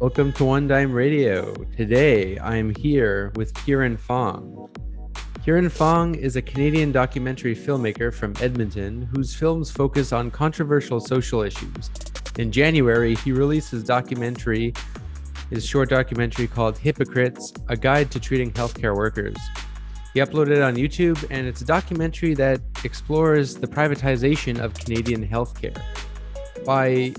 Welcome to One Dime Radio. Today, I'm here with Kieran Fong. Kieran Fong is a Canadian documentary filmmaker from Edmonton whose films focus on controversial social issues. In January, he released his short documentary called Hypocrites, A Guide to Treating Healthcare Workers. He uploaded it on YouTube, and it's a documentary that explores the privatization of Canadian healthcare. By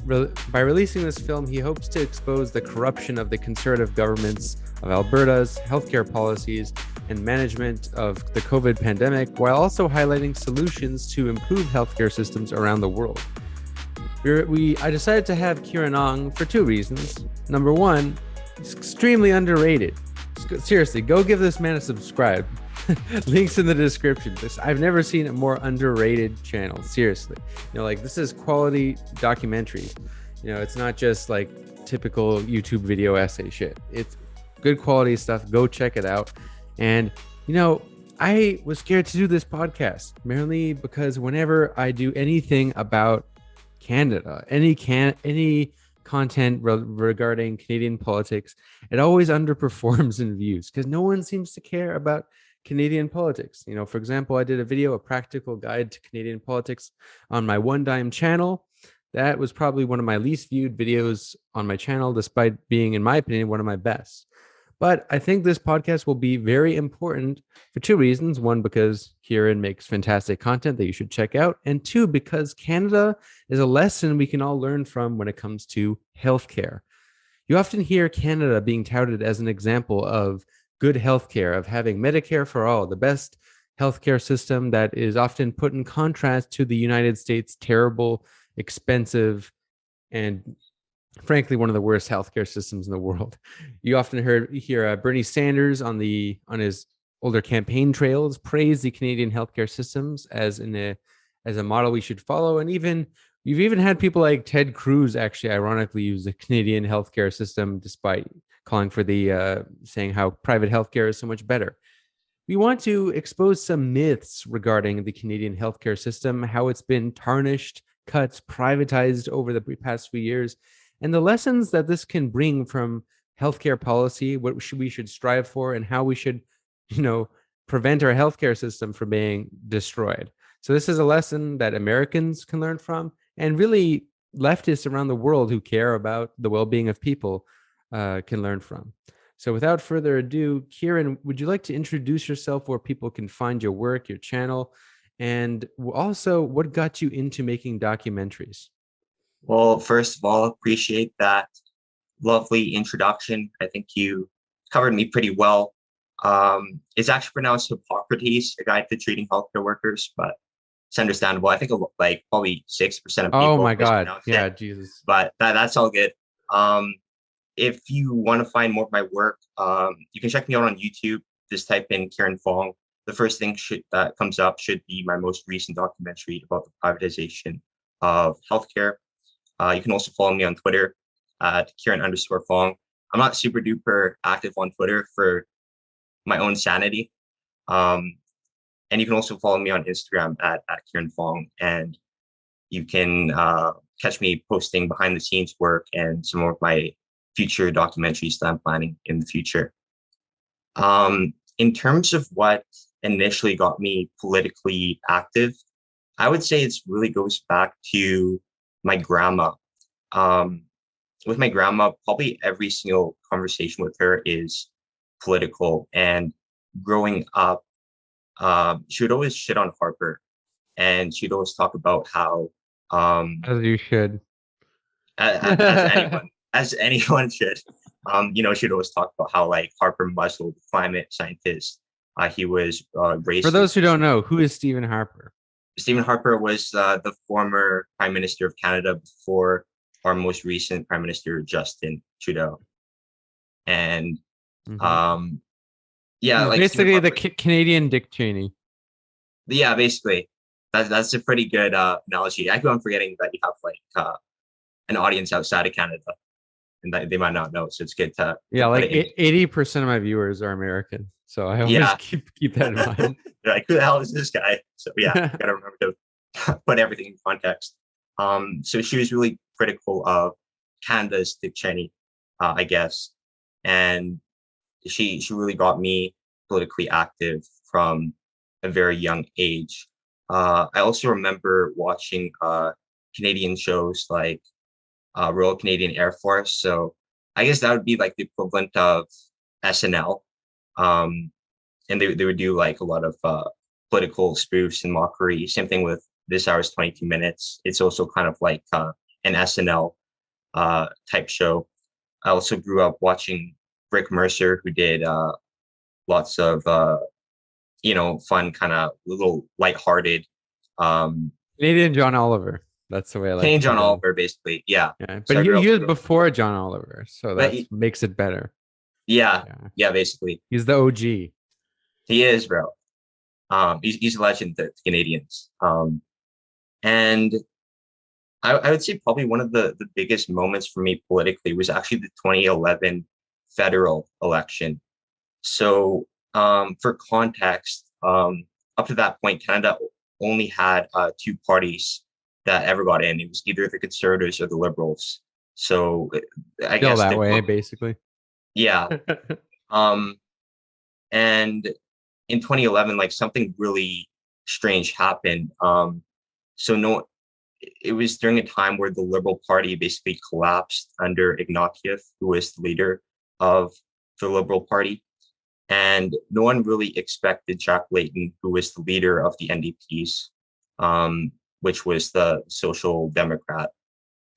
releasing this film, he hopes to expose the corruption of the conservative governments of Alberta's healthcare policies and management of the COVID pandemic, while also highlighting solutions to improve healthcare systems around the world. I decided to have Kieran on for two reasons. Number one, he's extremely underrated. Seriously, go give this man a subscribe. Links in the description. I've never seen a more underrated channel. Seriously, this is quality documentary. It's not just like typical YouTube video essay shit. It's good quality stuff. Go check it out. And I was scared to do this podcast merely because whenever I do anything about Canada, any content regarding Canadian politics, it always underperforms in views because no one seems to care about Canadian politics. For example, I did a video, a practical guide to Canadian politics on my One Dime channel. That was probably one of my least viewed videos on my channel, despite being, in my opinion, one of my best. But I think this podcast will be very important for two reasons. One, because Kieran makes fantastic content that you should check out. And two, because Canada is a lesson we can all learn from when it comes to healthcare. You often hear Canada being touted as an example of good healthcare, of having Medicare for all, the best healthcare system that is often put in contrast to the United States' terrible, expensive, and frankly, one of the worst healthcare systems in the world. You often hear Bernie Sanders on his older campaign trails praise the Canadian healthcare systems as a model we should follow, and you've even had people like Ted Cruz actually ironically use the Canadian healthcare system despite calling for saying how private healthcare is so much better. We want to expose some myths regarding the Canadian healthcare system, how it's been tarnished, cut, privatized over the past few years, and the lessons that this can bring from healthcare policy, what we should strive for, and how we should, prevent our healthcare system from being destroyed. So this is a lesson that Americans can learn from, and really leftists around the world who care about the well-being of people can learn from. So without further ado, Kieran, would you like to introduce yourself, where people can find your work, your channel, and also what got you into making documentaries? Well, first of all, appreciate that lovely introduction. I think you covered me pretty well. It's actually pronounced Hippocrates, A Guide to Treating Healthcare Workers, but it's understandable. I think like probably 6% of people Oh my God. mispronounce Yeah, it, Jesus. but that's all good. If you want to find more of my work, you can check me out on YouTube. Just type in Kieran Fong. The first thing that comes up should be my most recent documentary about the privatization of healthcare. You can also follow me on Twitter at Kieran_Fong. I'm not super duper active on Twitter for my own sanity. And you can also follow me on Instagram at Kieran Fong. And you can catch me posting behind the scenes work and some of my future documentaries that I'm planning in the future. In terms of what initially got me politically active, I would say it really goes back to my grandma. With my grandma, probably every single conversation with her is political. And growing up, she would always shit on Harper, and she'd always talk about how, As you should. as anyone should, she'd always talk about how like Harper muzzled climate scientists. He was racist. For those who don't know, who is Stephen Harper? Stephen Harper was the former Prime Minister of Canada before our most recent Prime Minister, Justin Trudeau. And He's like basically the Canadian Dick Cheney. Yeah, basically. That's a pretty good analogy. I keep on forgetting that you have like an audience outside of Canada, and that they might not know. So it's good to like 80% of my viewers are American, so I always keep that in mind. They're like, who the hell is this guy? So gotta remember to put everything in context. So she was really critical of Canada's Dick Cheney, I guess. And she really got me politically active from a very young age. I also remember watching Canadian shows like Royal Canadian Air Force. So I guess that would be like the equivalent of SNL. Um, and they would do like a lot of political spoofs and mockery. Same thing with This Hour's 22 Minutes. It's also kind of like an SNL type show. I also grew up watching Rick Mercer, who did lots of fun, kind of little lighthearted. Um, Canadian John Oliver. That's the way I like Kane to John think of him. Oliver, basically, yeah. Yeah, but So I he was grew up, before John Oliver, so but that makes it better. yeah, Yeah, yeah, basically, he's the OG. he is, bro. He's a legend to Canadians. And I would say probably one of the biggest moments for me politically was actually the 2011 federal election. So, for context, up to that point, Canada only had two parties that ever got in. It was either the Conservatives or the Liberals. So, I Still guess that the way, basically. yeah. Um, and in 2011, like something really strange happened. So no, it was during a time where the Liberal Party basically collapsed under Ignatieff, who was the leader of the Liberal Party. And no one really expected Jack Layton, who was the leader of the NDPs, which was the Social Democrat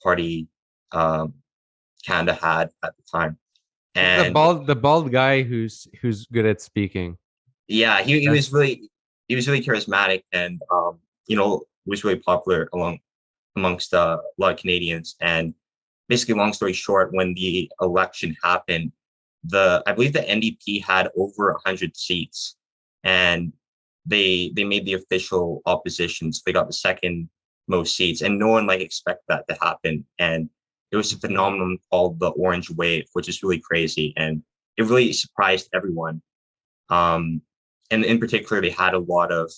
Party Canada had at the time. The And bald guy who's good at speaking. yeah, That's he was really charismatic and was really popular amongst a lot of Canadians. And basically, long story short, when the election happened, I believe the NDP had over 100 seats, and they made the official opposition. So they got the second most seats, and no one like expected that to happen. And it was a phenomenon called the Orange Wave, which is really crazy, and it really surprised everyone. Um, and in particular, they had a lot of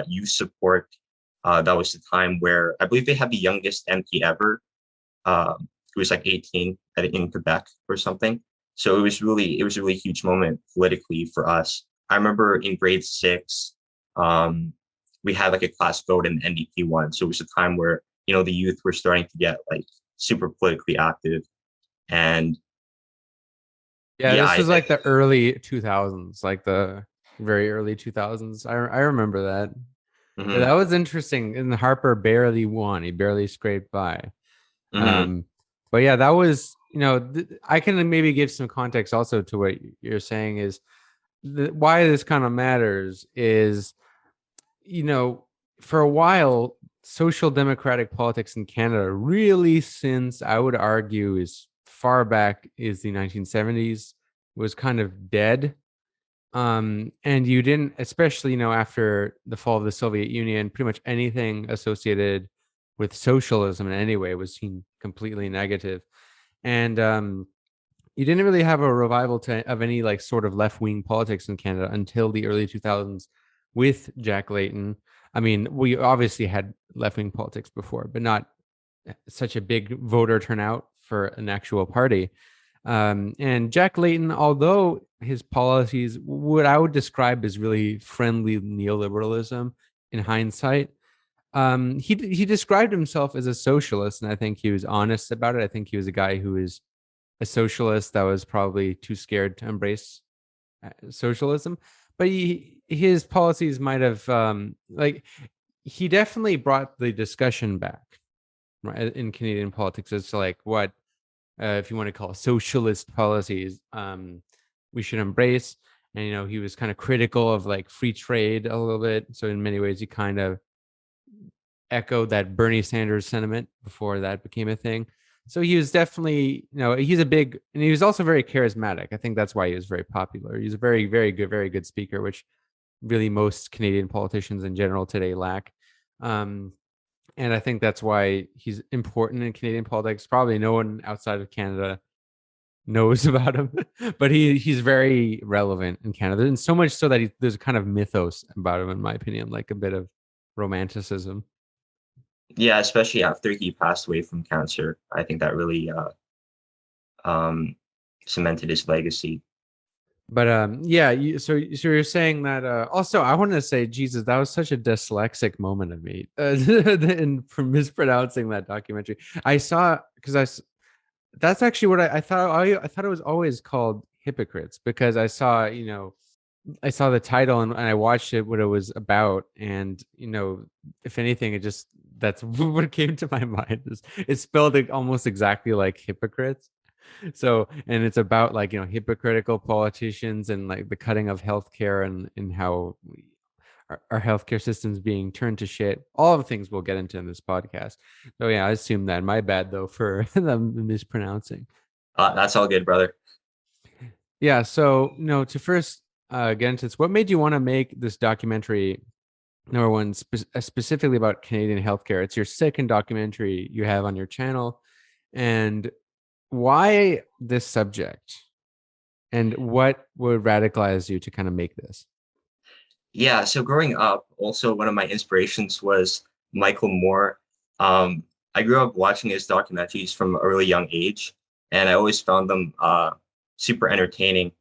youth support. That was the time where I believe they had the youngest MP ever, who was like 18 in Quebec or something. So it was a really huge moment politically for us. I remember in grade six, we had like a class vote in the NDP one. So it was a time where, the youth were starting to get like super politically active. And yeah. yeah, This was like the early 2000s, like the very early 2000s. I remember that. Yeah, mhm, that was interesting. And Harper barely won. He barely scraped by. mhm, Um, but yeah, that was, I can maybe give some context also to what you're saying is why this kind of matters is, you know, for a while, social democratic politics in Canada, really, since I would argue is far back is the 1970s, was kind of dead. And you didn't, especially, after the fall of the Soviet Union, pretty much anything associated with socialism in any way was seen completely negative. And you didn't really have a revival of any like sort of left-wing politics in Canada until the early 2000s with Jack Layton. I mean, we obviously had left-wing politics before, but not such a big voter turnout for an actual party. And Jack Layton, although his policies, what I would describe as really friendly neoliberalism in hindsight, he described himself as a socialist, and I think he was honest about it. I think he was a guy who is a socialist that was probably too scared to embrace socialism. But his policies might have like he definitely brought the discussion back, right, in Canadian politics as to like what if you want to call it socialist policies we should embrace. And he was kind of critical of like free trade a little bit. So in many ways he kind of echoed that Bernie Sanders sentiment before that became a thing. So he was definitely, he's a big, and he was also very charismatic. I think that's why he was very popular. He's a very good speaker, which really most Canadian politicians in general today lack. Um, and I think that's why he's important in Canadian politics. Probably no one outside of Canada knows about him, but he's very relevant in Canada, and so much so that there's a kind of mythos about him, in my opinion, like a bit of romanticism. yeah, especially after he passed away from cancer. I think that really cemented his legacy. But yeah, so you're saying that also I want to say, Jesus, that was such a dyslexic moment of me in for mispronouncing that documentary. I saw because that's actually what I thought. I thought it was always called Hypocrites because I saw, I saw the title and I watched it, what it was about, and if anything, it just that's what came to my mind. It's spelled almost exactly like hypocrites. So, and it's about like hypocritical politicians and like the cutting of healthcare and how our healthcare system's being turned to shit. All of the things we'll get into in this podcast. So yeah, I assume that. My bad though for the mispronouncing. That's all good, brother. Yeah. So to first get into this, what made you want to make this documentary? Number one, specifically about Canadian healthcare. It's your second documentary you have on your channel, and why this subject? And what would radicalize you to kind of make this? Yeah, so growing up, also one of my inspirations was Michael Moore. I grew up watching his documentaries from an early young age, and I always found them super entertaining.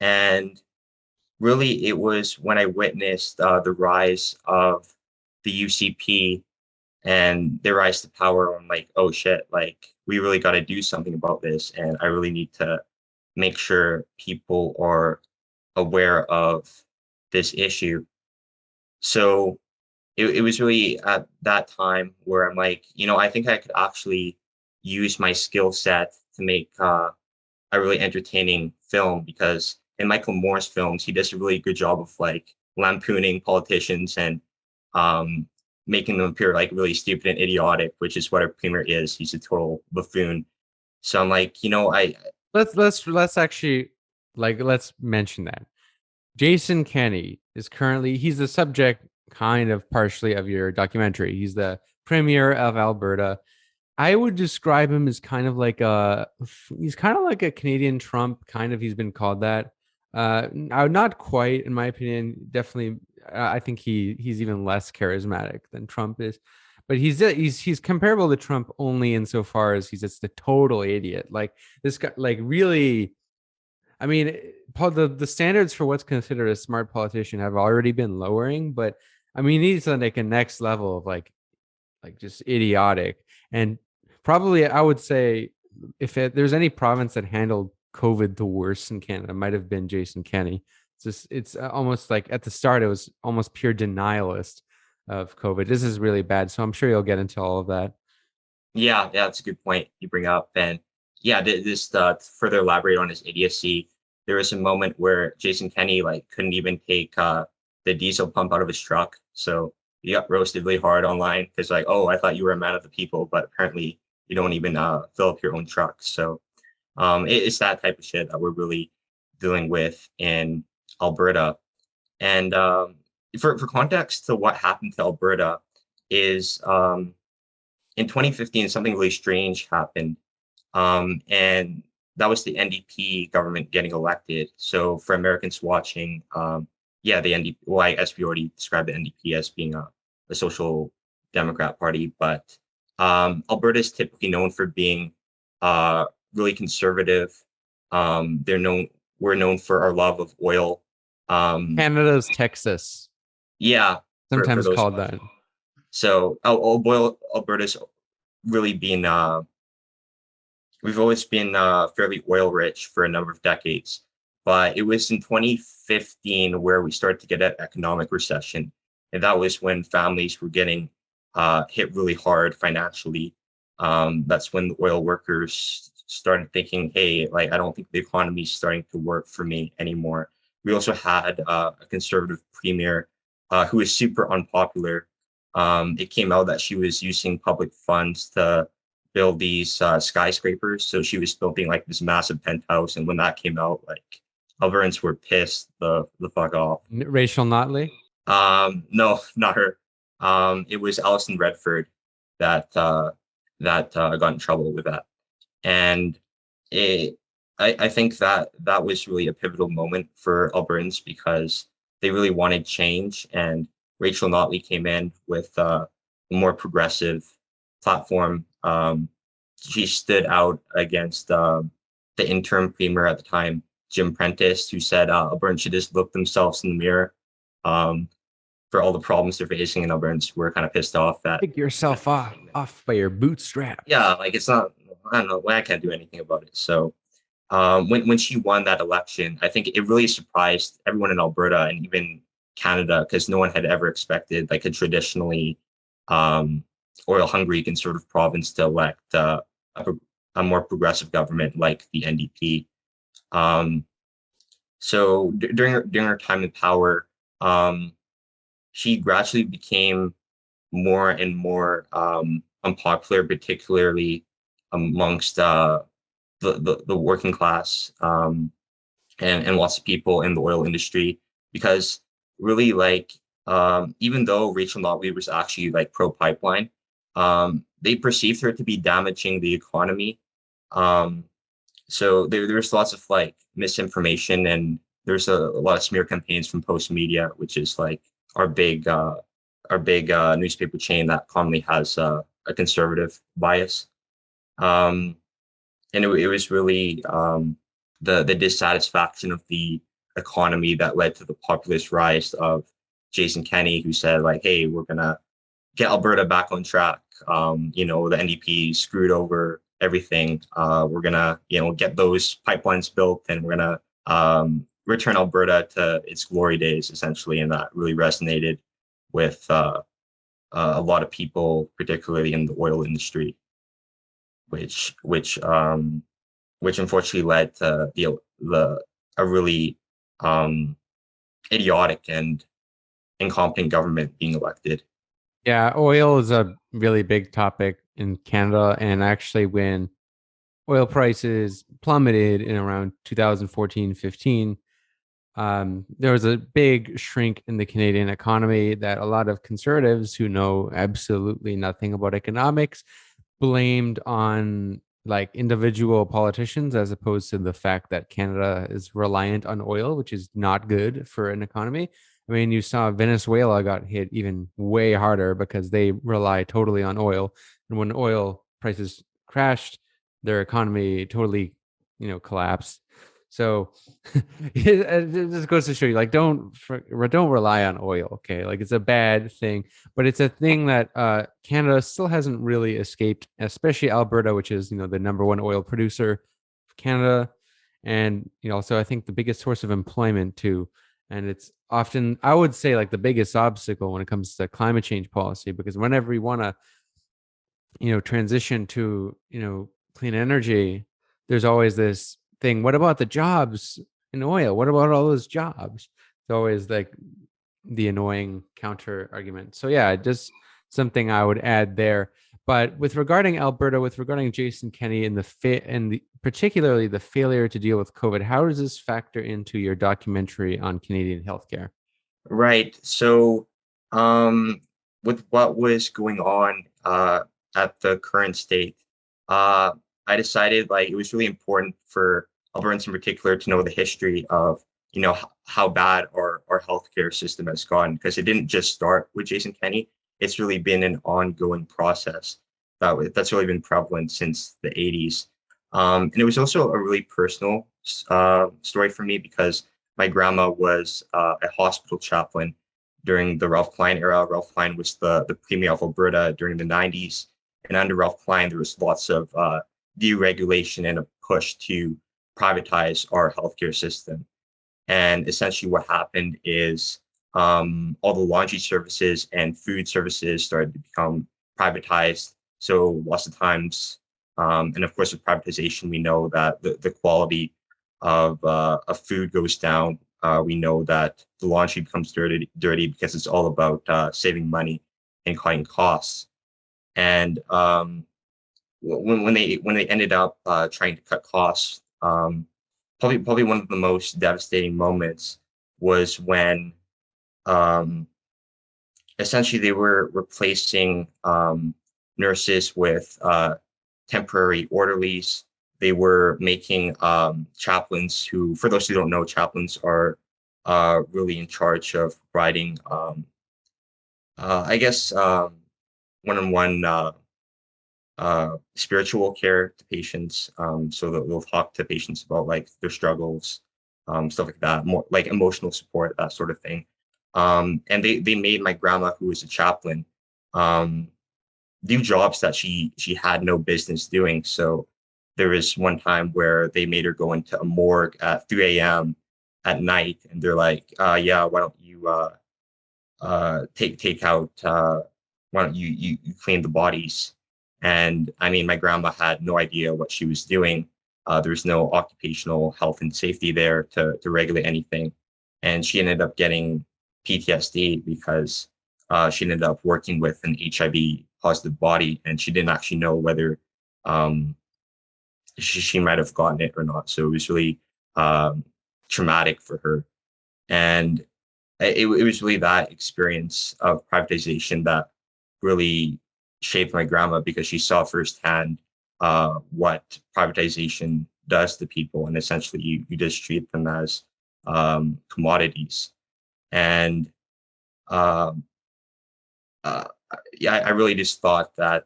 And really, it was when I witnessed the rise of the UCP and their rise to power. I'm like, oh shit, like we really got to do something about this, and I really need to make sure people are aware of this issue. So it was really at that time where I'm like, I think I could actually use my skill set to make a really entertaining film, because in Michael Moore's films, he does a really good job of like lampooning politicians and um, making them appear like really stupid and idiotic, which is what a premier is. He's a total buffoon. So I'm like, Let's actually let's mention that Jason Kenney is currently he's the subject kind of partially of your documentary. He's the premier of Alberta. I would describe him as kind of like he's kind of like a Canadian Trump, kind of. He's been called that. Not quite, in my opinion. Definitely, I think he's even less charismatic than Trump is, but he's comparable to Trump only insofar as he's just a total idiot. Like this guy, like really. I mean, Paul, the standards for what's considered a smart politician have already been lowering, but I mean, he's on like a next level of like just idiotic. And probably I would say there's any province that handled COVID the worst in Canada, it might have been Jason Kenney. It's almost like at the start it was almost pure denialist of COVID. This is really bad, so I'm sure you'll get into all of that. yeah, that's a good point you bring up. And yeah, this further elaborate on his idiocy. There was a moment where Jason Kenney like couldn't even take the diesel pump out of his truck, so he got roasted really hard online because like, oh, I thought you were a man of the people, but apparently you don't even fill up your own truck. So it's that type of shit that we're really dealing with in Alberta. And for context to what happened to Alberta is in 2015, something really strange happened. And that was the NDP government getting elected. So for Americans watching, yeah, the NDP, well, I guess we already described the NDP as being a social democrat party, but Alberta is typically known for being really conservative. We're known for our love of oil. Canada's Texas, Yeah, for sometimes those called that. watching. So Alberta's really been we've always been fairly oil rich for a number of decades, but it was in 2015 where we started to get an economic recession, and that was when families were getting hit really hard financially. That's when the oil workers started thinking, hey, like I don't think the economy is starting to work for me anymore. We also had a conservative premier who was super unpopular. It came out that she was using public funds to build these skyscrapers. So she was building like this massive penthouse, and when that came out, like Albertans were pissed the fuck off. Rachel Notley. No, not her. It was Alison Redford that got in trouble with that, and it. I think that was really a pivotal moment for Albertans because they really wanted change, and Rachel Notley came in with a more progressive platform. She stood out against the interim premier at the time, Jim Prentice, who said Albertans should just look themselves in the mirror um, for all the problems they're facing, and Albertans were kind of pissed off that Pick yourself off by your yeah, bootstraps. like it's not, I don't know, well, I can't do anything about it. So when she won that election, I think it really surprised everyone in Alberta and even Canada because no one had ever expected like a traditionally um, oil-hungry conservative province to elect a, a more progressive government like the NDP. Um, so during her time in power, um, she gradually became more and more unpopular, particularly amongst the working class and lots of people in the oil industry because really like even though Rachel Notley was actually like pro pipeline, they perceived her to be damaging the economy. Um, so there's lots of like misinformation and there's a lot of smear campaigns from Post Media, which is like our big newspaper chain that commonly has a conservative bias. Um, and it was really the dissatisfaction of the economy that led to the populist rise of Jason Kenney, who said like, "Hey, we're gonna get Alberta back on track. The NDP screwed over everything. We're gonna, get those pipelines built, and we're gonna return Alberta to its glory days, essentially." And that really resonated with a lot of people, particularly in the oil industry, which which um, which unfortunately led to the a really um, idiotic and incompetent government being elected. Yeah, oil is a really big topic in Canada. And actually, when oil prices plummeted in around 2014, 15, there was a big shrink in the Canadian economy that a lot of conservatives who know absolutely nothing about economics blamed on like individual politicians as opposed to the fact that Canada is reliant on oil, which is not good for an economy. I mean, you saw Venezuela got hit even way harder because they rely totally on oil. And when oil prices crashed, their economy totally, collapsed. So it just goes to show you, like, don't rely on oil. Okay, like it's a bad thing, but it's a thing that Canada still hasn't really escaped, especially Alberta, which is the number one oil producer of Canada, and so I think the biggest source of employment too. And it's often, I would say, like the biggest obstacle when it comes to climate change policy, because whenever we want to transition to clean energy, there's always this thing, what about the jobs in oil, what about all those jobs? It's always like the annoying counter argument. So yeah, just something I would add there. But with regarding Alberta, with regarding Jason Kenney and particularly the failure to deal with COVID, how does this factor into your documentary on Canadian healthcare? Right. So, um, with what was going on at the current state, uh, I decided like it was really important for Albertans in particular to know the history of how bad our healthcare system has gone because it didn't just start with Jason Kenney. It's really been an ongoing process that's really been prevalent since the 80s. And it was also a really personal story for me because my grandma was a hospital chaplain during the Ralph Klein era. Ralph Klein was the premier of Alberta during the 90s. And under Ralph Klein, there was lots of deregulation and a push to privatize our healthcare system. And essentially, what happened is all the laundry services and food services started to become privatized. So lots of times, and of course, with privatization, we know that the quality of food goes down. We know that the laundry becomes dirty because it's all about saving money and cutting costs. And when they ended up trying to cut costs, probably one of the most devastating moments was when um, essentially they were replacing nurses with temporary orderlies. They were making chaplains who, for those who don't know, chaplains are really in charge of providing, I guess, one-on-one spiritual care to patients. So they'll talk to patients about like their struggles, stuff like that, more like emotional support, that sort of thing. And they made my grandma, who was a chaplain, um, do jobs that she had no business doing. So there was one time where they made her go into a morgue at 3 a.m. at night, and they're like, yeah, why don't you take out why don't you clean the bodies? And I mean, my grandma had no idea what she was doing. There's no occupational health and safety there to regulate anything, and she ended up getting PTSD because she ended up working with an HIV positive body, and she didn't actually know whether um, she might have gotten it or not. So it was really um, traumatic for her. And it was really that experience of privatization that really shaped my grandma, because she saw firsthand what privatization does to people. And essentially, you just treat them as commodities. And um, uh, yeah, I really just thought that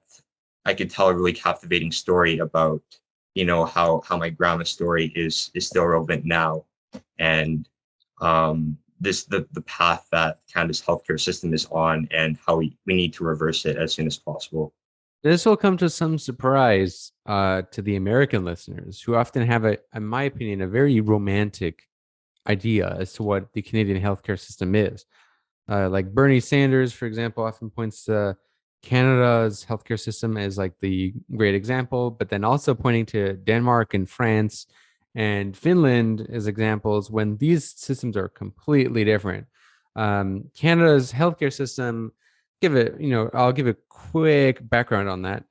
I could tell a really captivating story about, how my grandma's story is still relevant now, and the path that Canada's healthcare system is on, and how we need to reverse it as soon as possible. This will come to some surprise to the American listeners who often have in my opinion, a very romantic idea as to what the Canadian healthcare system is. Like Bernie Sanders, for example, often points to Canada's healthcare system as like the great example, but then also pointing to Denmark and France and Finland as examples when these systems are completely different. Canada's healthcare system, I'll give a quick background on that.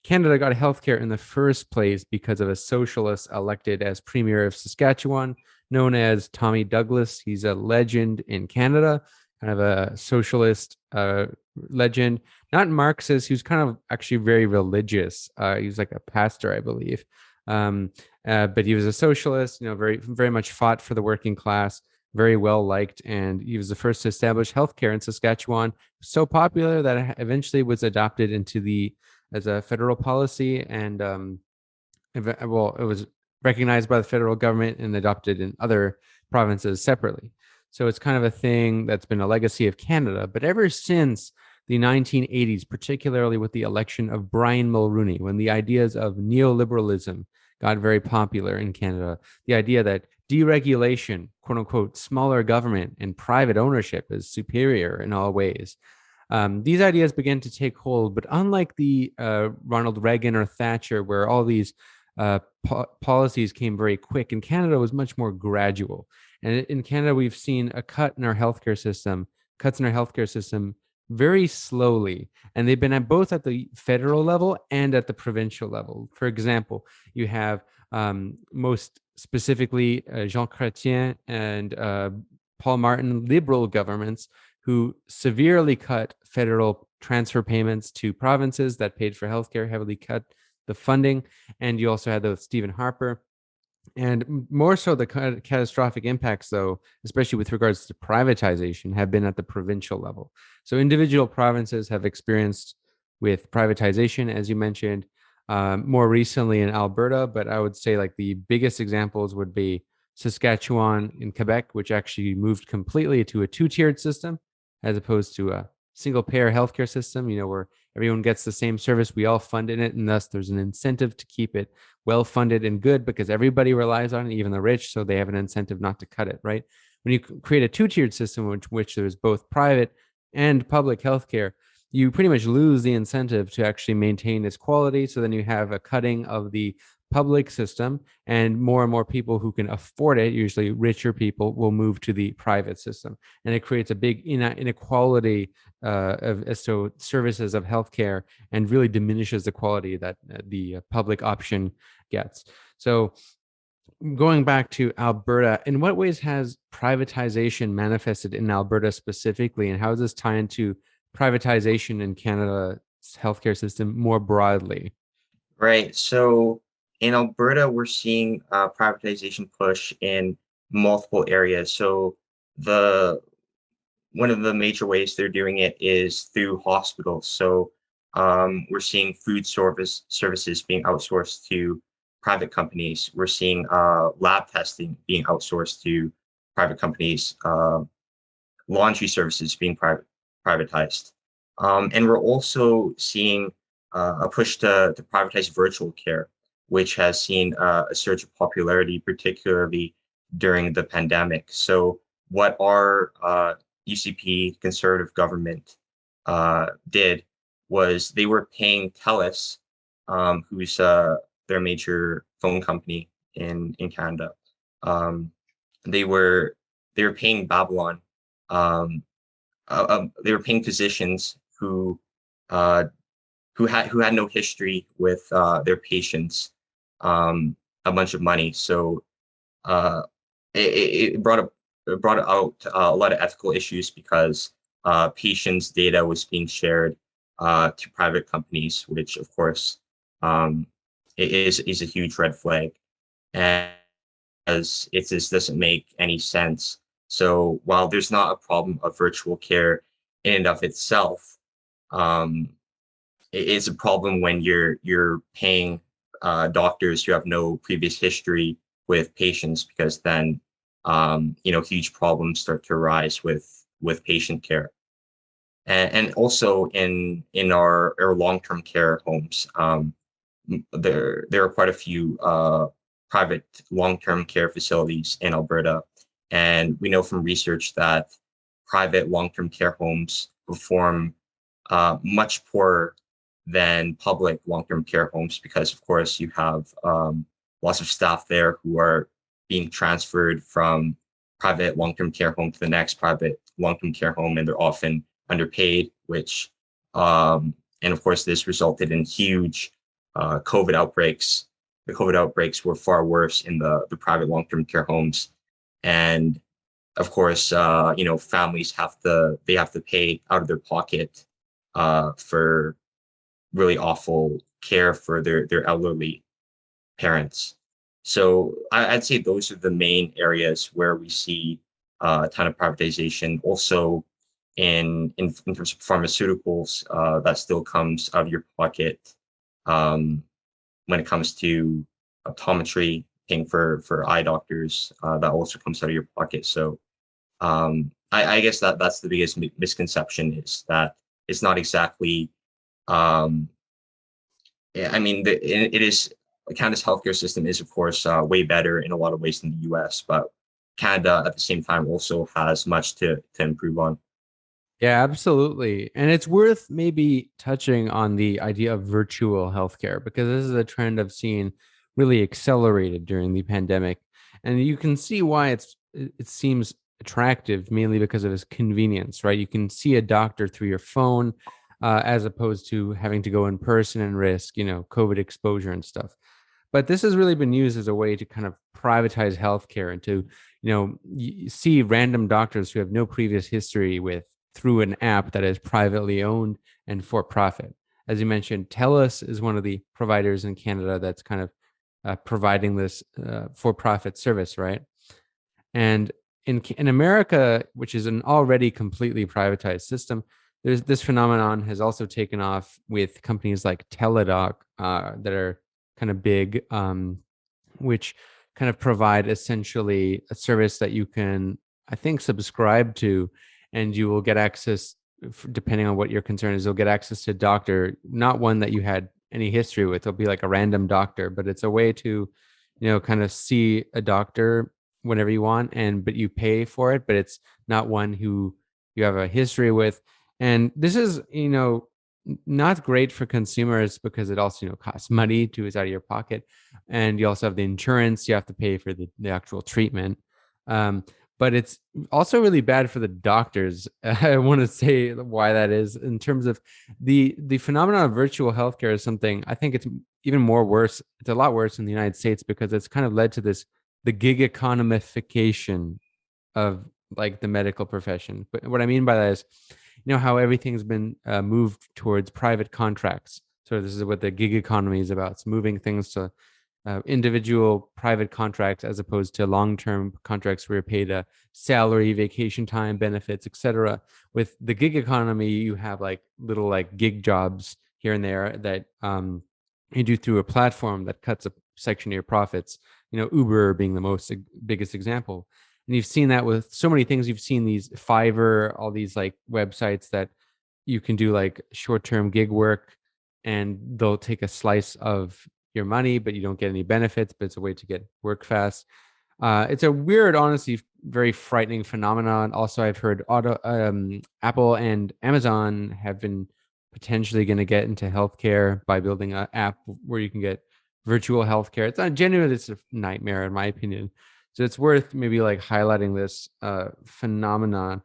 Canada got healthcare in the first place because of a socialist elected as premier of Saskatchewan, known as Tommy Douglas. He's a legend in Canada, kind of a socialist legend, not Marxist. He was kind of actually very religious. He was like a pastor, I believe. But he was a socialist, very, very much fought for the working class, very well liked. And he was the first to establish healthcare in Saskatchewan. So popular that it eventually was adopted as a federal policy. And it was recognized by the federal government and adopted in other provinces separately. So it's kind of a thing that's been a legacy of Canada. But ever since the 1980s, particularly with the election of Brian Mulroney, when the ideas of neoliberalism got very popular in Canada, the idea that deregulation, quote unquote, smaller government and private ownership is superior in all ways. These ideas began to take hold, but unlike the Ronald Reagan or Thatcher, where all these policies came very quick, in Canada it was much more gradual. And in Canada, we've seen cuts in our healthcare system very slowly. And they've been both at the federal level and at the provincial level. For example, you have most specifically Jean Chrétien and Paul Martin liberal governments who severely cut federal transfer payments to provinces that paid for healthcare, heavily cut the funding. And you also had the Stephen Harper. And more so, the catastrophic impacts, though, especially with regards to privatization, have been at the provincial level. So individual provinces have experienced with privatization, as you mentioned, more recently in Alberta. But I would say like the biggest examples would be Saskatchewan and Quebec, which actually moved completely to a two-tiered system as opposed to a single-payer healthcare system, where everyone gets the same service. We all fund in it, and thus there's an incentive to keep it well funded and good because everybody relies on it, even the rich, so they have an incentive not to cut it, right? When you create a two-tiered system, which there's both private and public healthcare, you pretty much lose the incentive to actually maintain its quality. So then you have a cutting of the public system, and more people who can afford it, usually richer people, will move to the private system, and it creates a big inequality as to services of healthcare, and really diminishes the quality that the public option gets. So going back to Alberta, in what ways has privatization manifested in Alberta specifically, and how does this tie into privatization in Canada's healthcare system more broadly? Right. So in Alberta, we're seeing privatization push in multiple areas. So the one of the major ways they're doing it is through hospitals. So We're seeing food services being outsourced to private companies. We're seeing lab testing being outsourced to private companies, laundry services being privatized. And we're also seeing a push to privatize virtual care, which has seen a surge of popularity, particularly during the pandemic. So, what our UCP conservative government did was they were paying TELUS, who's their major phone company in Canada. Um, they were they were paying Babylon, um, they were paying physicians uh, who had no history with their patients, a bunch of money. So uh, it brought out a lot of ethical issues because patients' data was being shared to private companies, which of course um, is a huge red flag, and as it just doesn't make any sense. So while there's not a problem of virtual care in and of itself, um, it is a problem when you're paying doctors who have no previous history with patients, because then huge problems start to arise with patient care. And also in our long-term care homes, there are quite a few private long-term care facilities in Alberta, and we know from research that private long-term care homes perform much poorer than public long-term care homes, because of course you have lots of staff there who are being transferred from private long-term care home to the next private long-term care home, and they're often underpaid, which and of course this resulted in huge COVID outbreaks. The COVID outbreaks were far worse in the private long-term care homes, and of course, families have to pay out of their pocket for really awful care for their elderly parents. So I'd say those are the main areas where we see a ton of privatization. Also, in terms of pharmaceuticals, that still comes out of your pocket. Um, when it comes to optometry, paying for eye doctors, that also comes out of your pocket. So I guess that's the biggest misconception, is that it's not exactly. Um, I mean, it is, Canada's healthcare system is of course way better in a lot of ways than the U.S., but Canada at the same time also has much to improve on. Yeah, absolutely. And it's worth maybe touching on the idea of virtual healthcare, because this is a trend I've seen really accelerated during the pandemic. And you can see why it seems attractive, mainly because of its convenience, right? You can see a doctor through your phone, as opposed to having to go in person and risk, COVID exposure and stuff. But this has really been used as a way to kind of privatize healthcare and to, see random doctors who have no previous history with through an app that is privately owned and for profit. As you mentioned, TELUS is one of the providers in Canada that's kind of providing this for profit service, right? And in America, which is an already completely privatized system, there's this phenomenon has also taken off with companies like Teladoc that are kind of big, which kind of provide essentially a service that you can, I think, subscribe to, and you will get access, depending on what your concern is, you'll get access to a doctor, not one that you had any history with. It'll be like a random doctor, but it's a way to, kind of see a doctor whenever you want, and but you pay for it, but it's not one who you have a history with. And this is, not great for consumers, because it also, costs money to is out of your pocket, and you also have the insurance you have to pay for the actual treatment. Um, but it's also really bad for the doctors. I want to say why that is, in terms of the phenomenon of virtual healthcare is something I think it's even more worse. It's a lot worse in the United States, because it's kind of led to the gig economification of like the medical profession. But what I mean by that is, how everything's been moved towards private contracts. So this is what the gig economy is about. It's moving things to individual private contracts, as opposed to long-term contracts where you're paid a salary, vacation time, benefits, etc. With the gig economy, you have like little like gig jobs here and there that you do through a platform that cuts a section of your profits. Uber being the biggest example. And you've seen that with so many things. You've seen these Fiverr, all these like websites that you can do like short-term gig work, and they'll take a slice of your money, but you don't get any benefits, but it's a way to get work fast. It's a weird, honestly, very frightening phenomenon. Also, I've heard Apple and Amazon have been potentially going to get into healthcare by building an app where you can get virtual healthcare. It's not genuine; it's a nightmare, in my opinion. So it's worth maybe like highlighting this phenomenon.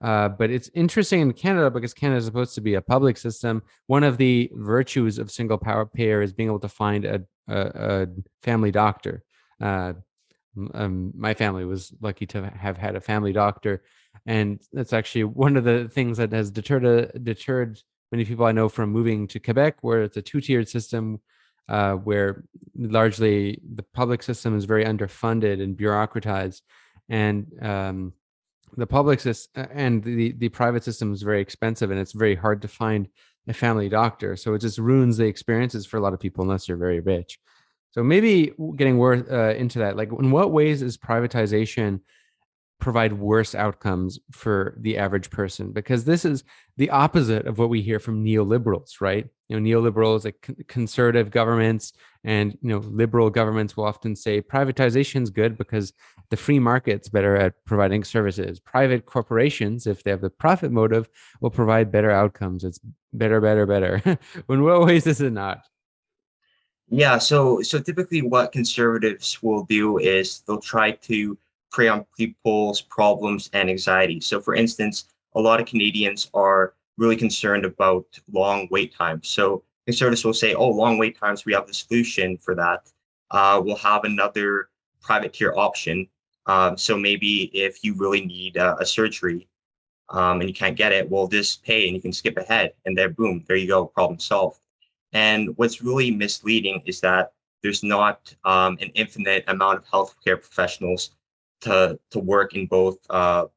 But it's interesting in Canada because Canada is supposed to be a public system. One of the virtues of single power payer is being able to find a family doctor. My family was lucky to have had a family doctor, and that's actually one of the things that has deterred many people I know from moving to Quebec, where it's a two-tiered system, where largely the public system is very underfunded and bureaucratized, and the public system and the private system is very expensive, and it's very hard to find a family doctor. So it just ruins the experiences for a lot of people unless you're very rich. So maybe getting into that, like in what ways is privatization provide worse outcomes for the average person? Because this is the opposite of what we hear from neoliberals, right? Neoliberals, like conservative governments and liberal governments will often say privatization is good because the free market's better at providing services. Private corporations, if they have the profit motive, will provide better outcomes. It's better, better, better. In what ways is it not? Yeah, so typically what conservatives will do is they'll try to prey on people's problems and anxiety. So for instance, a lot of Canadians are really concerned about long wait times. So conservatives will say, oh, long wait times, we have the solution for that. We'll have another private tier option. So maybe if you really need a surgery and you can't get it, we'll just pay and you can skip ahead. And there, boom, there you go, problem solved. And what's really misleading is that there's not an infinite amount of healthcare professionals to work in both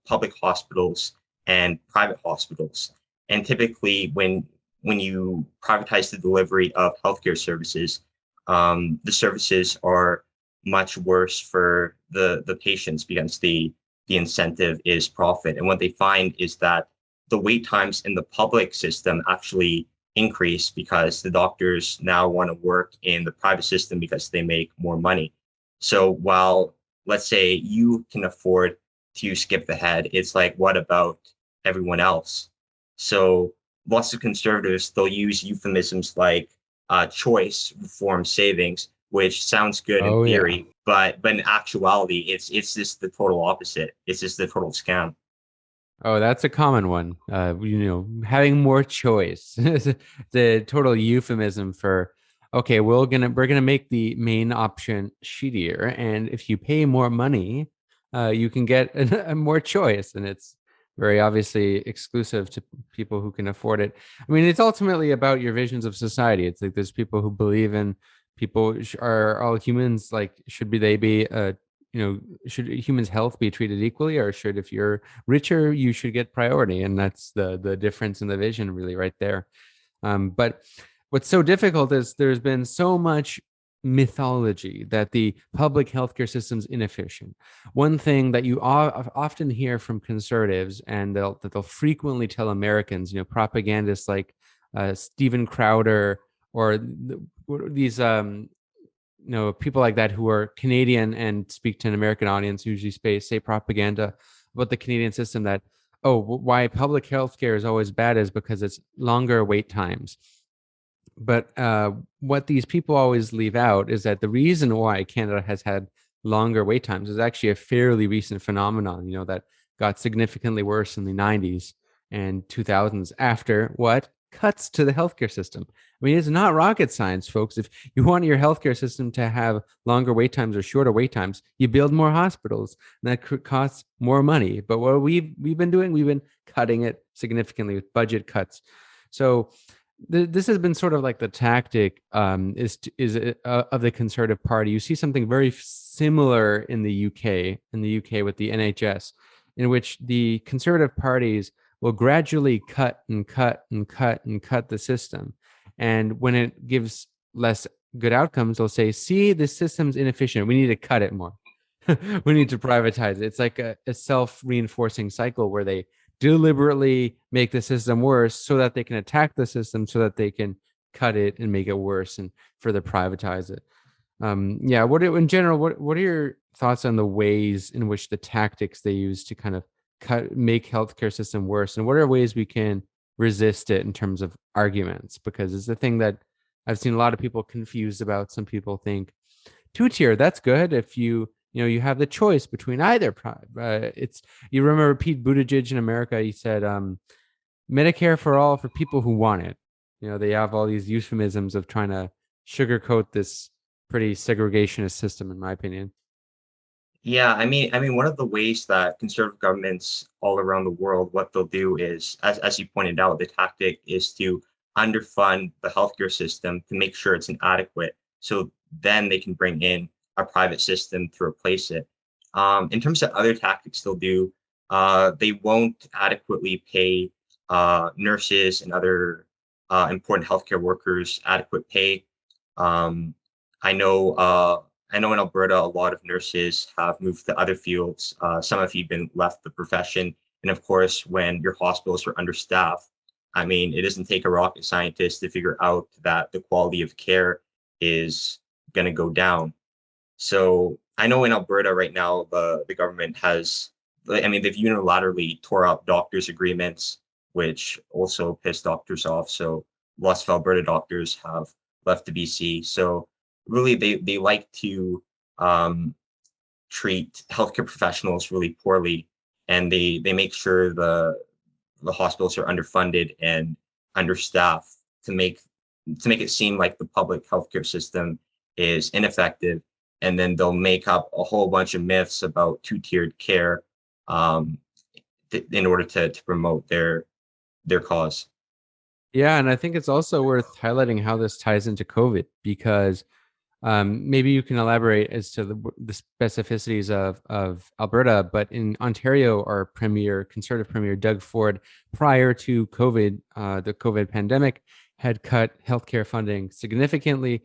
public hospitals and private hospitals. And typically, when you privatize the delivery of healthcare services, the services are much worse for the patients because the incentive is profit. And what they find is that the wait times in the public system actually increase because the doctors now want to work in the private system because they make more money. So while let's say you can afford to skip ahead, it's like, what about everyone else? So lots of conservatives, they'll use euphemisms like choice, reform, savings, which sounds good in Oh yeah. theory, but in actuality, it's just the total opposite. It's just the total scam. Oh, that's a common one. Having more choice. The total euphemism for, okay, we're gonna make the main option shittier, and if you pay more money, you can get a more choice, and it's very obviously exclusive to people who can afford it. I mean, it's ultimately about your visions of society. It's like there's people who believe in are all humans, like they be should humans' health be treated equally, or should, if you're richer, you should get priority? And that's the difference in the vision, really, right there. But what's so difficult is there's been so much mythology that the public healthcare system's inefficient. One thing that you often hear from conservatives, and they'll frequently tell Americans, propagandists like Steven Crowder, or these people like that who are Canadian and speak to an American audience, usually say propaganda about the Canadian system, that, oh, why public healthcare is always bad is because it's longer wait times. But what these people always leave out is that the reason why Canada has had longer wait times is actually a fairly recent phenomenon, that got significantly worse in the 90s and 2000s after what? Cuts to the healthcare system. I mean, it's not rocket science, folks. If you want your healthcare system to have longer wait times or shorter wait times, you build more hospitals, and that costs more money. But what we've been doing, we've been cutting it significantly with budget cuts. So this has been sort of like the tactic of the Conservative Party. You see something very similar in the UK, with the NHS, in which the Conservative parties will gradually cut and cut and cut and cut the system. And when it gives less good outcomes, they'll say, see, the system's inefficient. We need to cut it more. We need to privatize it. It's like a self-reinforcing cycle where they deliberately make the system worse so that they can attack the system so that they can cut it and make it worse and further privatize it. Yeah, in general, what are your thoughts on the ways in which the tactics they use to kind of make healthcare system worse, and what are ways we can resist it in terms of arguments? Because it's the thing that I've seen a lot of people confused about. Some people think two-tier, that's good if you have the choice between either. It's you remember Pete Buttigieg in America, he said Medicare for all for people who want it. They have all these euphemisms of trying to sugarcoat this pretty segregationist system, in my opinion. Yeah, I mean, one of the ways that conservative governments all around the world, what they'll do is, as you pointed out, the tactic is to underfund the healthcare system to make sure it's inadequate. So then they can bring in a private system to replace it. In terms of other tactics they'll do, they won't adequately pay nurses and other important healthcare workers adequate pay. Um, I know. I know in Alberta, a lot of nurses have moved to other fields. Some have even left the profession. And of course, when your hospitals are understaffed, I mean, it doesn't take a rocket scientist to figure out that the quality of care is going to go down. So I know in Alberta right now, the government has, I mean, they've unilaterally tore up doctors' agreements, which also pissed doctors off. So lots of Alberta doctors have left the BC. So really, they like to um, treat healthcare professionals really poorly, and they make sure the hospitals are underfunded and understaffed to make it seem like the public healthcare system is ineffective, and then they'll make up a whole bunch of myths about two-tiered care um, in order to promote their cause. Yeah, and I think it's also worth highlighting how this ties into COVID, because maybe you can elaborate as to the specificities of Alberta, but in Ontario, our conservative premier, Doug Ford, prior to COVID, the COVID pandemic, had cut healthcare funding significantly,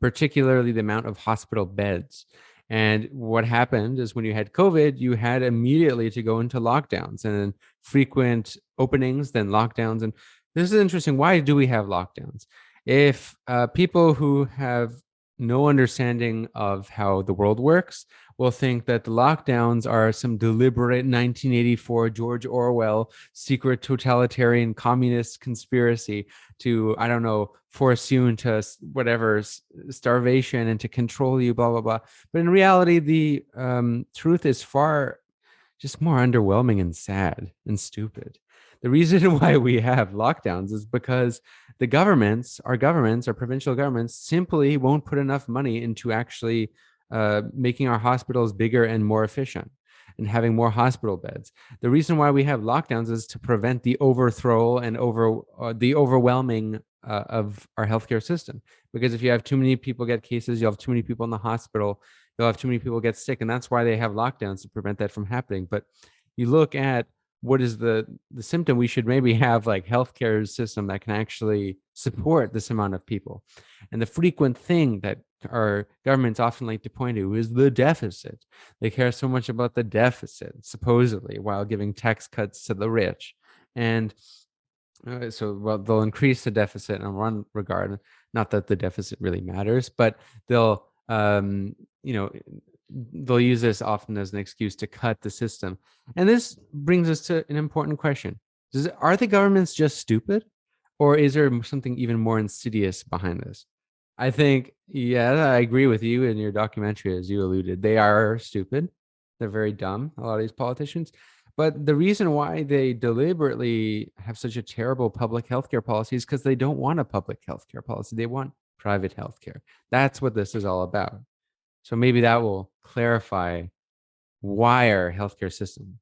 particularly the amount of hospital beds. And what happened is when you had COVID, you had immediately to go into lockdowns and then frequent openings, then lockdowns. And this is interesting. Why do we have lockdowns? If people who have no understanding of how the world works will think that the lockdowns are some deliberate 1984 George Orwell secret totalitarian communist conspiracy to, I don't know, force you into whatever starvation and to control you, blah, blah, blah. But in reality, the truth is far just more underwhelming and sad and stupid. The reason why we have lockdowns is because our provincial governments simply won't put enough money into actually making our hospitals bigger and more efficient and having more hospital beds. The reason why we have lockdowns is to prevent the overthrow and the overwhelming of our healthcare system. Because if you have too many people get cases, you'll have too many people in the hospital, you'll have too many people get sick, and that's why they have lockdowns, to prevent that from happening. But you look at what is the symptom, we should maybe have like healthcare system that can actually support this amount of people. And the frequent thing that our governments often like to point to is the deficit. They care so much about the deficit, supposedly, while giving tax cuts to the rich. And well, they'll increase the deficit in one regard. Not that the deficit really matters, but they'll they'll use this often as an excuse to cut the system. And this brings us to an important question. Are the governments just stupid, or is there something even more insidious behind this? I think, yeah, I agree with you in your documentary, as you alluded. They are stupid. They're very dumb, a lot of these politicians. But the reason why they deliberately have such a terrible public healthcare policy is because they don't want a public healthcare policy. They want private healthcare. That's what this is all about. So maybe that will clarify why our healthcare system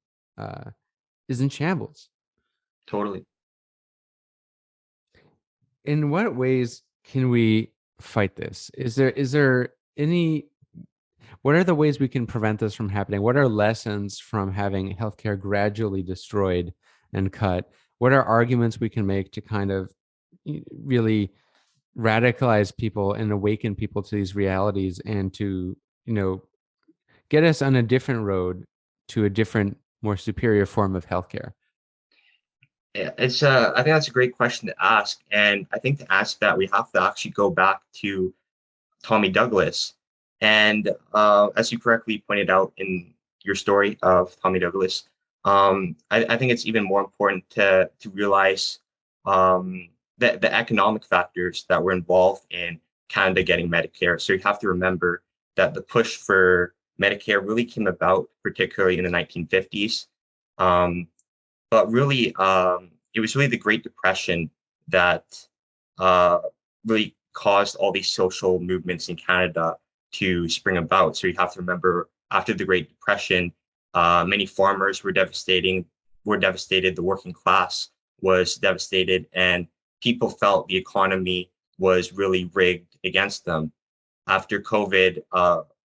is in shambles. Totally. In what ways can we fight this? Is there any? What are the ways we can prevent this from happening? What are lessons from having healthcare gradually destroyed and cut? What are arguments we can make to kind of really radicalize people and awaken people to these realities and to, you know, get us on a different road to a different, more superior form of healthcare? Yeah, I think that's a great question to ask. And I think to ask that, we have to actually go back to Tommy Douglas. And as you correctly pointed out in your story of Tommy Douglas, I think it's even more important to realize the economic factors that were involved in Canada getting Medicare. So you have to remember that the push for Medicare really came about, particularly in the 1950s. Um, but really, it was really the Great Depression that uh, really caused all these social movements in Canada to spring about. So you have to remember, after the Great Depression, many farmers were devastated. The working class was devastated, and people felt the economy was really rigged against them. After COVID,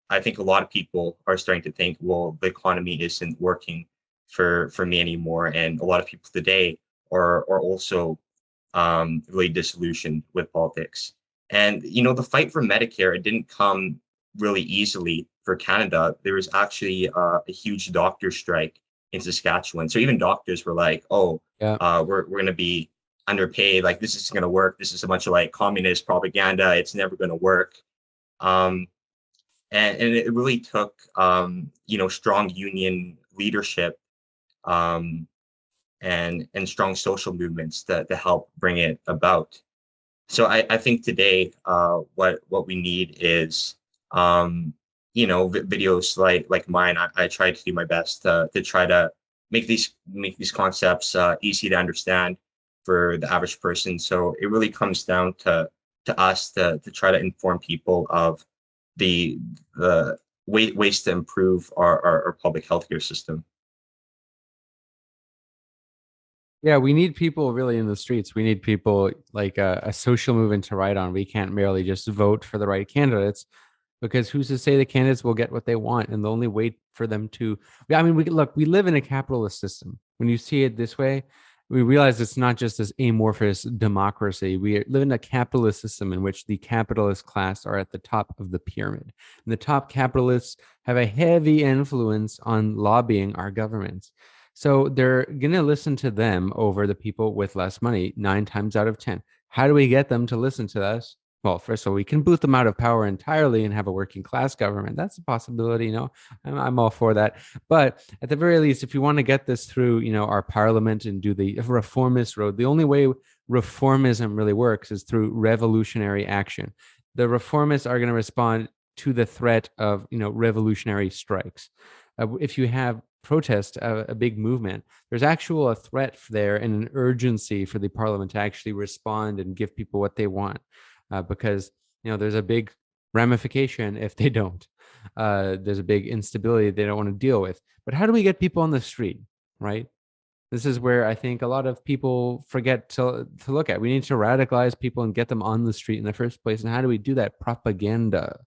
I think a lot of people are starting to think, well, the economy isn't working for me anymore, and a lot of people today are also really disillusioned with politics. And the fight for Medicare, it didn't come really easily for Canada. There was actually a huge doctor strike in Saskatchewan. So even doctors were like, "Oh, Yeah. we're going to be underpaid. Like this isn't going to work. This is a bunch of like communist propaganda. It's never going to work." Um, and it really took strong union leadership um, and strong social movements to help bring it about. So I think today what we need is videos like mine. I try to do my best to try to make these concepts easy to understand for the average person. So it really comes down to us to try to inform people of the ways to improve our public healthcare system. Yeah, we need people really in the streets. We need people like a social movement to write on. We can't merely just vote for the right candidates, because who's to say the candidates will get what they want? And the only way for them to, yeah, I mean, we live in a capitalist system. When you see it this way, we realize it's not just this amorphous democracy. We live in a capitalist system in which the capitalist class are at the top of the pyramid. And the top capitalists have a heavy influence on lobbying our governments. So they're going to listen to them over the people with less money 9 times out of 10. How do we get them to listen to us? Well, first of all, we can boot them out of power entirely and have a working class government. That's a possibility, I'm all for that. But at the very least, if you want to get this through, our parliament and do the reformist road, the only way reformism really works is through revolutionary action. The reformists are going to respond to the threat of, revolutionary strikes. If you have protest, a big movement, there's actual a threat there and an urgency for the parliament to actually respond and give people what they want, because there's a big ramification if they don't. There's a big instability they don't want to deal with. But how do we get people on the street, right? This is where I think a lot of people forget to look at. We need to radicalize people and get them on the street in the first place. And how do we do that? Propaganda.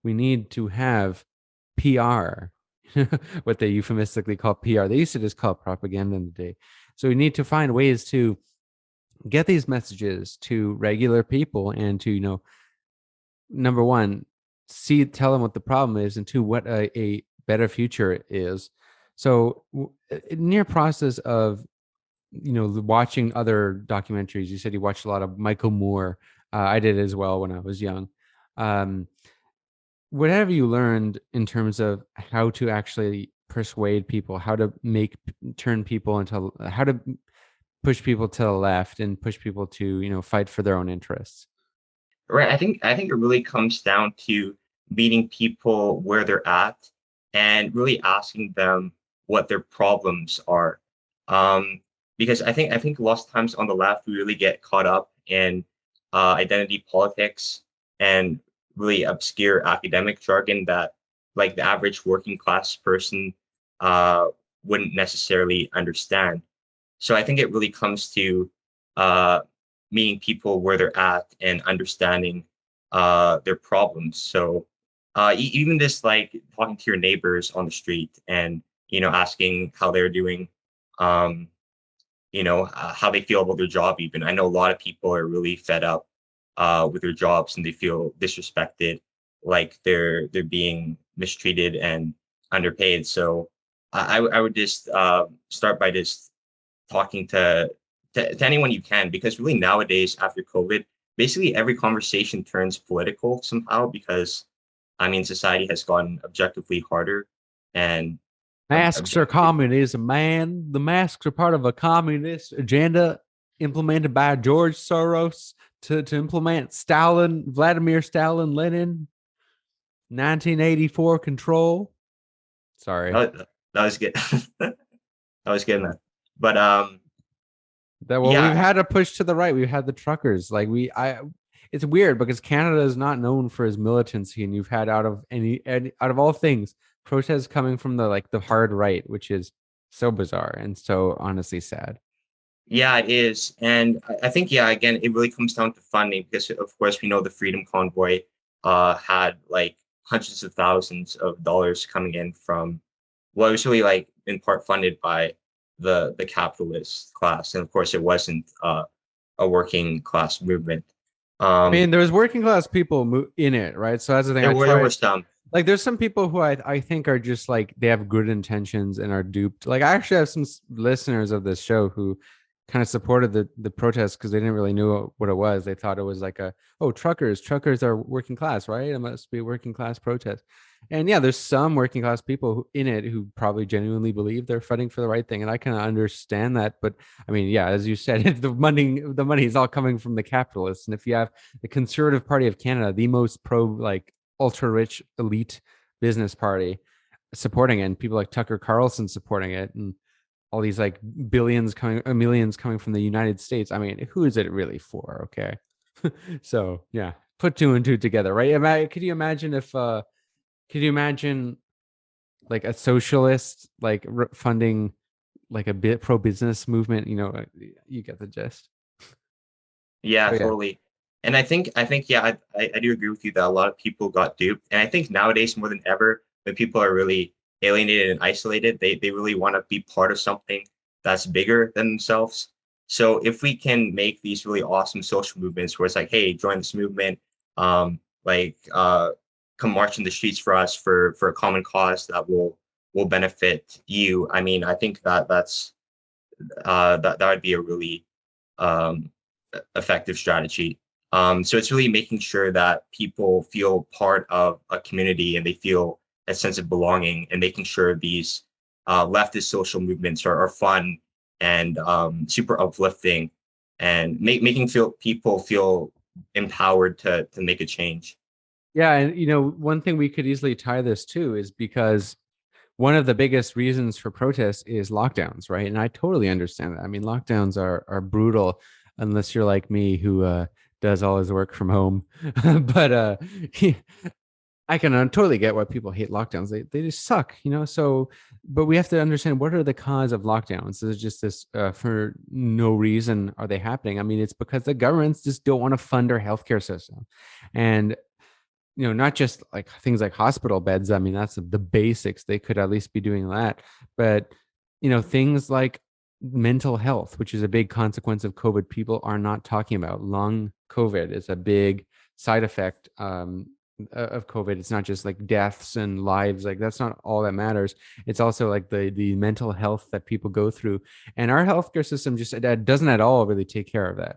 We need to have PR, what they euphemistically call PR. They used to just call it propaganda in the day. So we need to find ways to get these messages to regular people and to, number one, tell them what the problem is, and two, what a better future is. So near process of, watching other documentaries, you said you watched a lot of Michael Moore. I did as well when I was young. Um, what have you learned in terms of how to actually persuade people, how to turn people into, how to push people to the left and push people to, fight for their own interests? Right. I think it really comes down to meeting people where they're at and really asking them what their problems are. Um, because I think lots of times on the left we really get caught up in identity politics and really obscure academic jargon that like the average working class person uh, wouldn't necessarily understand. So I think it really comes to uh, meeting people where they're at and understanding their problems. So even just like talking to your neighbors on the street and asking how they're doing, how they feel about their job. Even I know a lot of people are really fed up with their jobs, and they feel disrespected, like they're being mistreated and underpaid. So I would just start by just talking to anyone you can, because really nowadays after COVID, basically every conversation turns political somehow, because I mean society has gotten objectively harder and Masks are objectively. communism, man. The masks are part of a communist agenda implemented by George Soros to implement Vladimir Stalin, Lenin, 1984 control. Sorry. That was good. That was good, man. But That well, we've yeah, had a push to the right. We've had the truckers. It's weird because Canada is not known for its militancy, and you've had out of all things, protests coming from the hard right, which is so bizarre and so honestly sad. yeah, it is. And I think, yeah, again, it really comes down to funding, because of course we know the Freedom Convoy had like hundreds of thousands of dollars coming in from, well, it was really like in part funded by the capitalist class. And of course it wasn't a working class movement. I mean, Um, there was working class people in it, right? So that's the thing. there were some. Like, there's some people who I think are just like they have good intentions and are duped. Like, I actually have some listeners of this show who kind of supported the protest because they didn't really know what it was. They thought it was like truckers are working class, right? It must be a working class protest. And yeah, there's some working class people in it who probably genuinely believe they're fighting for the right thing, and I can understand that. But I mean, yeah, as you said, the money is all coming from the capitalists, and if you have the Conservative Party of Canada, the most pro like ultra rich elite business party supporting it, and people like Tucker Carlson supporting it, and all these like millions coming from the United States. I mean, who is it really for? Okay. So yeah, put two and two together, right? Could you imagine like a socialist like funding like a bit pro business movement? You get the gist. Yeah, So yeah. totally. And I think, yeah, I do agree with you that a lot of people got duped. And I think nowadays more than ever, when people are really alienated and isolated, they really want to be part of something that's bigger than themselves. So if we can make these really awesome social movements where it's like, hey, join this movement, like come march in the streets for us for a common cause that will benefit you. I mean, I think that would be a really um effective strategy. So it's really making sure that people feel part of a community and they feel a sense of belonging, and making sure these leftist social movements are fun and super uplifting, and making people feel empowered to make a change. Yeah, and one thing we could easily tie this to is because one of the biggest reasons for protests is lockdowns, right? And I totally understand that. I mean, lockdowns are brutal unless you're like me who does all his work from home. But I can totally get why people hate lockdowns. They just suck, So, but we have to understand what are the cause of lockdowns. Is it just this for no reason are they happening? I mean, it's because the governments just don't want to fund our healthcare system, and not just like things like hospital beds. I mean, that's the basics. They could at least be doing that. But, things like mental health, which is a big consequence of COVID, people are not talking about. Long COVID is a big side effect of COVID. It's not just like deaths and lives. Like, that's not all that matters. It's also like the mental health that people go through. And our healthcare system just doesn't at all really take care of that.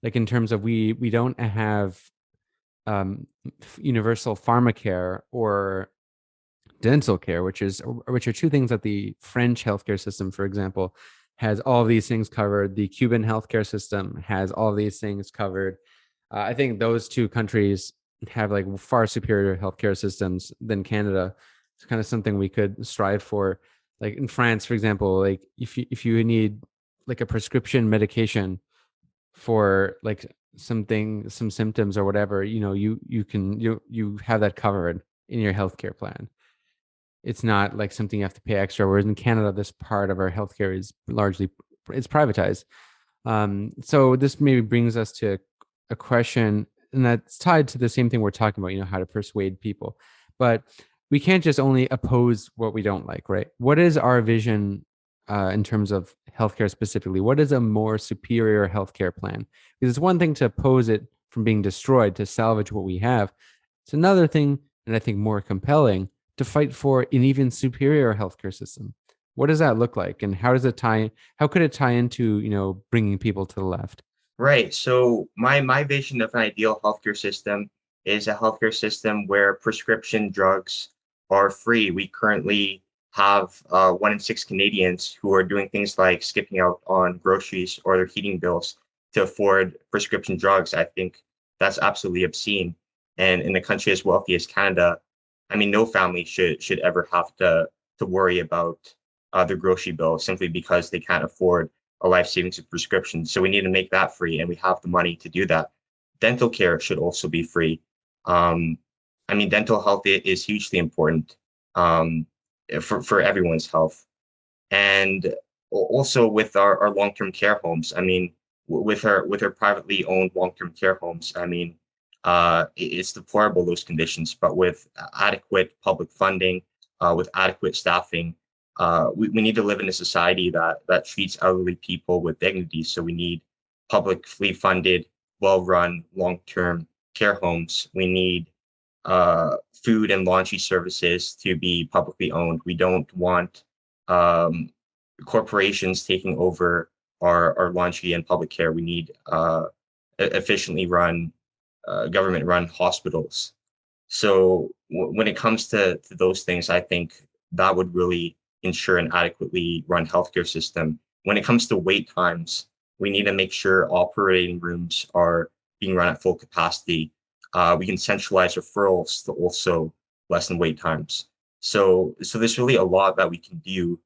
Like in terms of we don't have universal pharmacare or dental care, which are two things that the French healthcare system, for example, has all of these things covered. The Cuban healthcare system has all of these things covered. I think those two countries have like far superior healthcare systems than Canada. It's kind of something we could strive for. Like in France, for example, like if you need like a prescription medication for like some symptoms or whatever, you have that covered in your healthcare plan. It's not like something you have to pay extra, whereas in Canada this part of our healthcare is largely it's privatized. So this maybe brings us to a question, and that's tied to the same thing we're talking about, how to persuade people. But we can't just only oppose what we don't like, right? What is our vision in terms of healthcare specifically? What is a more superior healthcare plan? Because it's one thing to oppose it from being destroyed to salvage what we have. It's another thing, and I think more compelling, to fight for an even superior healthcare system. What does that look like, and how could it tie into, bringing people to the left? Right. So my vision of an ideal healthcare system is a healthcare system where prescription drugs are free. We currently have 1 in 6 Canadians who are doing things like skipping out on groceries or their heating bills to afford prescription drugs. I think that's absolutely obscene. And in a country as wealthy as Canada, I mean, no family should ever have to worry about their grocery bill simply because they can't afford a life savings prescription. So we need to make that free, and we have the money to do that. Dental care should also be free. Um, I mean, dental health is hugely important um, for everyone's health. And also with our long-term care homes. I mean, with our privately owned long-term care homes, I mean, it's deplorable, those conditions, but with adequate public funding, with adequate staffing, we need to live in a society that treats elderly people with dignity. So we need publicly funded, well-run, long-term care homes. We need food and laundry services to be publicly owned. We don't want um, corporations taking over our laundry and public care. We need efficiently run government-run hospitals. So when it comes to those things, I think that would really ensure an adequately run healthcare system. When it comes to wait times, we need to make sure operating rooms are being run at full capacity. We can centralize referrals to also lessen wait times. So there's really a lot that we can do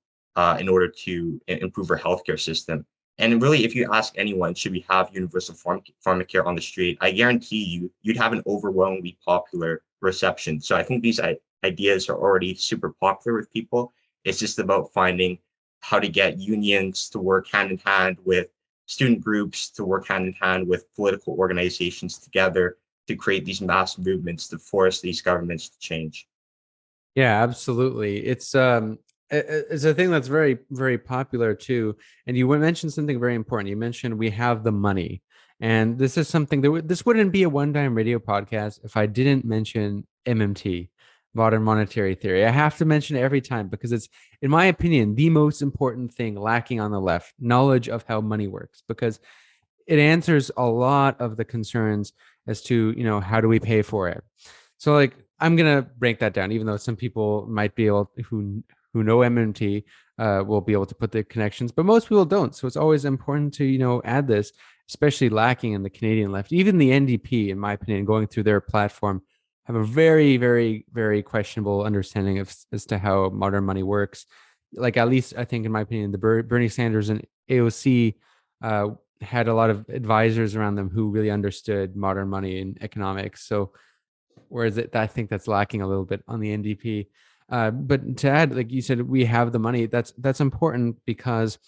in order to improve our healthcare system. And really, if you ask anyone, should we have universal pharmacare on the street? I guarantee you'd have an overwhelmingly popular reception. So I think these ideas are already super popular with people. It's just about finding how to get unions to work hand in hand with student groups, to work hand in hand with political organizations together to create these mass movements to force these governments to change. Yeah, absolutely. It's a thing that's very, very popular too. And you mentioned something very important. You mentioned we have the money, and this is something this wouldn't be a one-time radio podcast if I didn't mention MMT, modern monetary theory. I have to mention it every time because it's, in my opinion, the most important thing lacking on the left: knowledge of how money works, because it answers a lot of the concerns as to, how do we pay for it. So like I'm gonna break that down, even though some people might be able who know MMT will be able to put the connections, but most people don't. So it's always important to, add this, especially lacking in the Canadian left. Even the NDP, in my opinion, going through their platform, have a very, very, very questionable understanding of as to how modern money works. Like, at least I think, in my opinion, the Bernie Sanders and AOC had a lot of advisors around them who really understood modern money and economics. So whereas I think that's lacking a little bit on the NDP. But to add, like you said, we have the money. That's important because,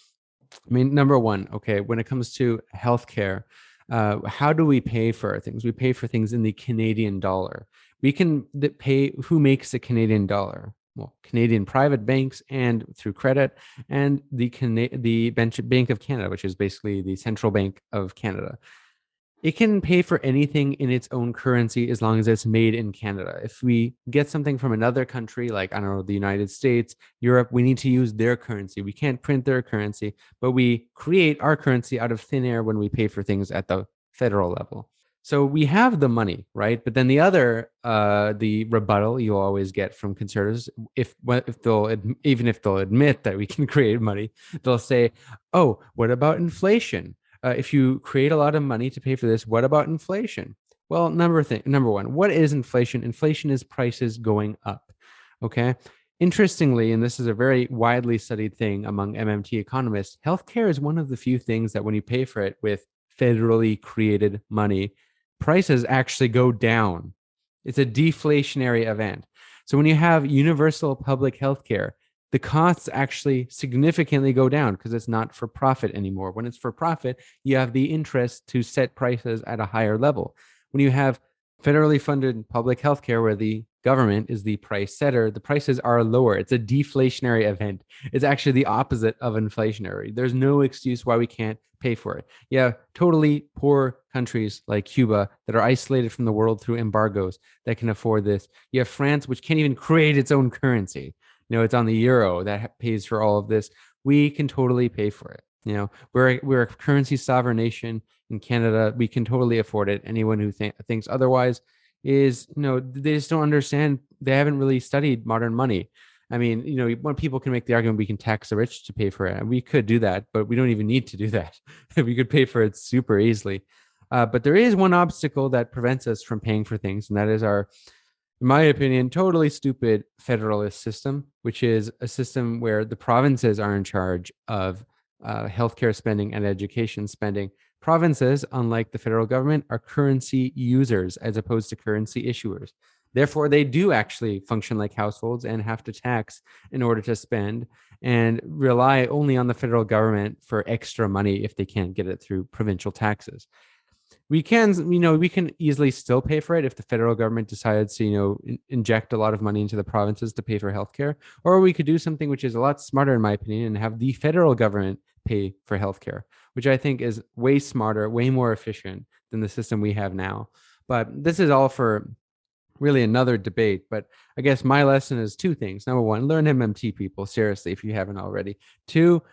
I mean, number one, okay, when it comes to healthcare, how do we pay for things? We pay for things in the Canadian dollar. We can pay. Who makes the Canadian dollar? Well, Canadian private banks and through credit, and the Bank of Canada, which is basically the central bank of Canada. It can pay for anything in its own currency as long as it's made in Canada. If we get something from another country, like, I don't know, the United States, Europe, we need to use their currency. We can't print their currency, but we create our currency out of thin air when we pay for things at the federal level. So we have the money, right? But then the rebuttal you always get from conservatives, if they'll even if they'll admit that we can create money, they'll say, "Oh, what about inflation? If you create a lot of money to pay for this, what about inflation?" Well, number one, what is inflation? Inflation is prices going up. Okay. Interestingly, and this is a very widely studied thing among MMT economists, healthcare is one of the few things that when you pay for it with federally created money, prices actually go down. It's a deflationary event. So when you have universal public healthcare, the costs actually significantly go down because it's not for profit anymore. When it's for profit, you have the interest to set prices at a higher level. When you have federally funded public healthcare where the government is the price setter, the prices are lower. It's a deflationary event. It's actually the opposite of inflationary. There's no excuse why we can't pay for it. Yeah, totally poor countries like Cuba that are isolated from the world through embargoes that can afford this. You have France, which can't even create its own currency. It's on the euro that pays for all of this. We can totally pay for it. We're a currency sovereign nation in Canada. We can totally afford it. Anyone who thinks otherwise is, they just don't understand. They haven't really studied modern money. I mean, when people can make the argument we can tax the rich to pay for it, we could do that, but we don't even need to do that. We could pay for it super easily. But there is one obstacle that prevents us from paying for things, and that is our, in my opinion, totally stupid federalist system, which is a system where the provinces are in charge of healthcare spending and education spending. Provinces, unlike the federal government, are currency users as opposed to currency issuers. Therefore, they do actually function like households and have to tax in order to spend and rely only on the federal government for extra money if they can't get it through provincial taxes. We can easily still pay for it if the federal government decides to, inject a lot of money into the provinces to pay for healthcare. Or we could do something which is a lot smarter, in my opinion, and have the federal government pay for healthcare, which I think is way smarter, way more efficient than the system we have now. But this is all for really another debate. But I guess my lesson is two things. Number one, learn MMT, people, seriously, if you haven't already. Two,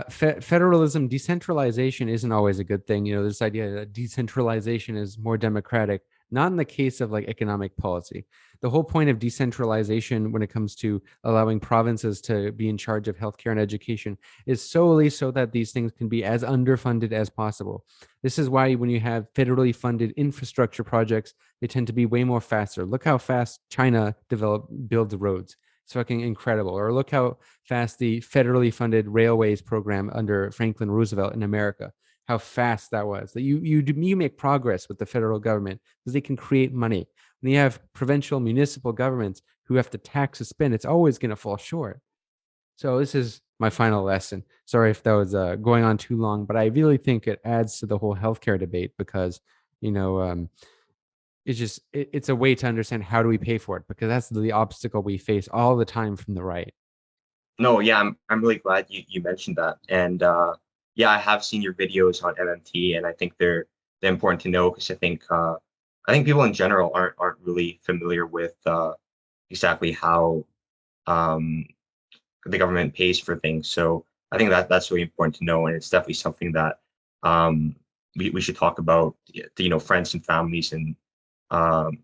federalism, decentralization isn't always a good thing. This idea that decentralization is more democratic, not in the case of like economic policy. The whole point of decentralization when it comes to allowing provinces to be in charge of healthcare and education is solely so that these things can be as underfunded as possible. This is why when you have federally funded infrastructure projects, they tend to be way more faster. Look how fast China builds roads. It's fucking incredible. Or look how fast the federally funded railways program under Franklin Roosevelt in America, how fast that was. That you make progress with the federal government because they can create money. When you have provincial municipal governments who have to tax and spend, it's always going to fall short. So this is my final lesson. Sorry if that was going on too long, but I really think it adds to the whole healthcare debate because, it's a way to understand how do we pay for it, because that's the obstacle we face all the time from the right. No, yeah, I'm really glad you mentioned that. And yeah, I have seen your videos on MMT, and I think they're important to know because I think people in general aren't really familiar with exactly how um, the government pays for things. So I think that's really important to know, and it's definitely something that we should talk about to, friends and families, and um,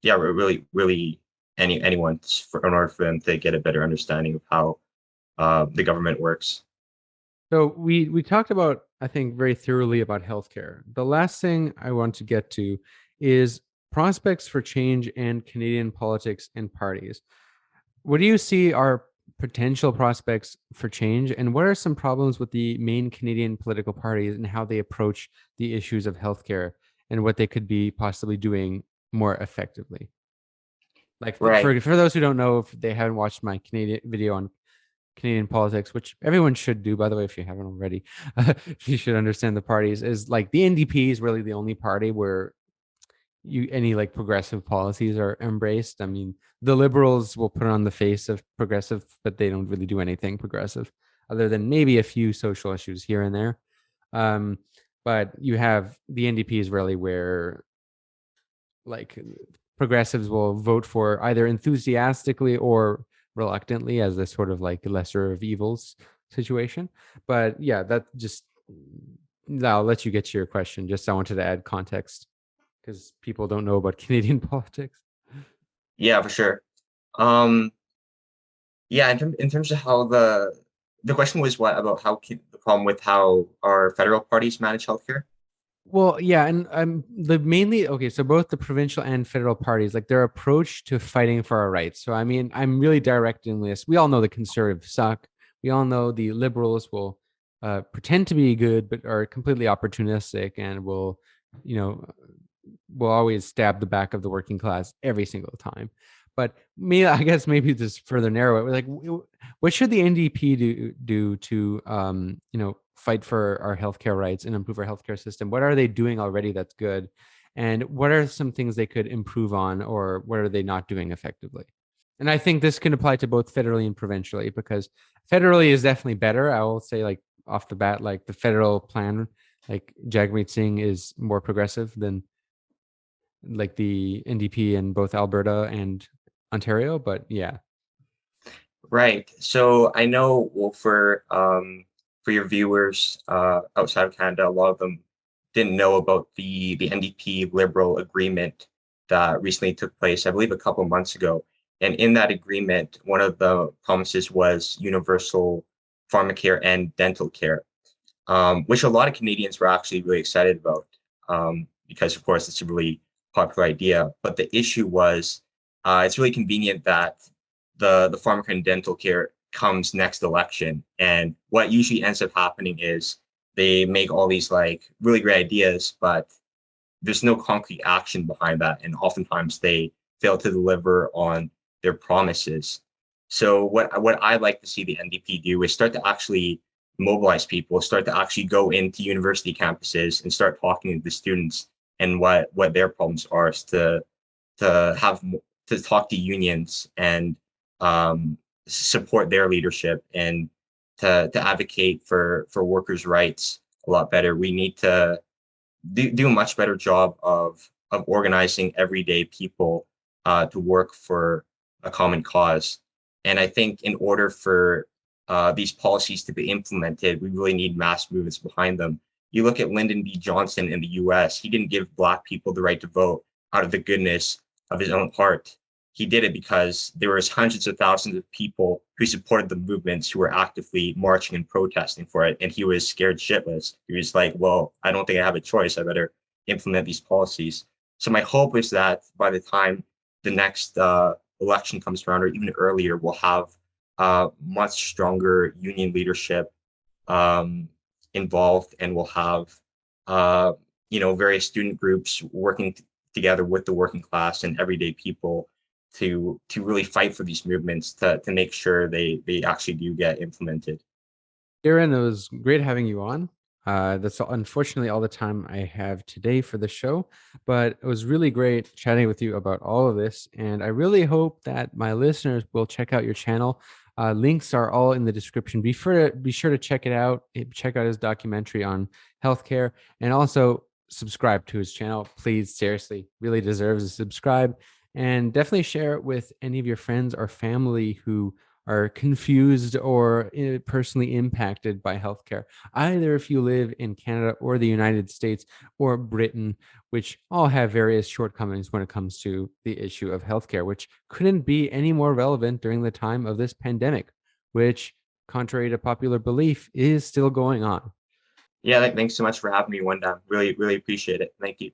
yeah, really anyone in order for them to get a better understanding of how the government works. So we talked about, I think, very thoroughly about healthcare. The last thing I want to get to is prospects for change in Canadian politics and parties. What do you see are potential prospects for change, and what are some problems with the main Canadian political parties and how they approach the issues of healthcare and what they could be possibly doing more effectively? Like Right. for those who don't know, if they haven't watched my Canadian video on Canadian politics, which everyone should do, by the way, if you haven't already, you should understand the parties. Is like the NDP is really the only party where any like progressive policies are embraced. I mean, the Liberals will put on the face of progressive, but they don't really do anything progressive, other than maybe a few social issues here and there. Um, but you have the NDP is really where like progressives will vote for either enthusiastically or reluctantly as this sort of like lesser of evils situation. But yeah, that just, I'll let you get to your question. Just I wanted to add context because people don't know about Canadian politics. Yeah, for sure. Um, yeah, in terms of how the question was what about the problem with how our federal parties manage healthcare? Well, yeah, and the mainly okay. So both the provincial and federal parties, like their approach to fighting for our rights. So I mean, I'm really directing this. We all know the conservatives suck. We all know the liberals will pretend to be good, but are completely opportunistic and you know, will always stab the back of the working class every single time. But me, I guess maybe just further narrow it. Like, what should the NDP do to fight for our healthcare rights and improve our healthcare system? What are they doing already that's good? and what are some things they could improve on, or what are they not doing effectively? And I think this can apply to both federally and provincially, because federally is definitely better. I will say, like off the bat, like the federal plan, like Jagmeet Singh is more progressive than like the NDP in both Alberta and Ontario. But yeah. Right. So I know, well, for your viewers outside of Canada, a lot of them didn't know about the NDP Liberal agreement that recently took place, I believe, a couple of months ago. And in that agreement, one of the promises was universal pharmacare and dental care, which a lot of Canadians were actually really excited about, because, of course, it's a really popular idea. But the issue was, it's really convenient that the pharmacare and dental care comes next election. And what usually ends up happening is they make all these like really great ideas, but there's no concrete action behind that. And oftentimes they fail to deliver on their promises. So what I'd like to see the NDP do is start to actually mobilize people, start to actually go into university campuses and start talking to the students and what their problems are, to talk to unions and support their leadership, and to advocate for workers' rights a lot better. We need to do a much better job of organizing everyday people to work for a common cause. And I think in order for these policies to be implemented, we really need mass movements behind them. You look at Lyndon B. Johnson in the US, he didn't give Black people the right to vote out of the goodness of his own heart. He did it because there was hundreds of thousands of people who supported the movements, who were actively marching and protesting for it. And he was scared shitless. He was like, well, I don't think I have a choice. I better implement these policies. So my hope is that by the time the next election comes around, or even earlier, we'll have much stronger union leadership involved, and we'll have various student groups working together with the working class and everyday people to really fight for these movements, to make sure they actually do get implemented. Kieran, it was great having you on. That's unfortunately all the time I have today for the show, but it was really great chatting with you about all of this. And I really hope that my listeners will check out your channel. Links are all in the description. Be sure to check it out. Check out his documentary on healthcare, and also subscribe to his channel. Please, seriously, really deserves a subscribe. And definitely share it with any of your friends or family who are confused or personally impacted by healthcare, either if you live in Canada or the United States or Britain, which all have various shortcomings when it comes to the issue of healthcare, which couldn't be any more relevant during the time of this pandemic, which, contrary to popular belief, is still going on. Yeah, thanks so much for having me, One Dime. Really, really appreciate it. Thank you.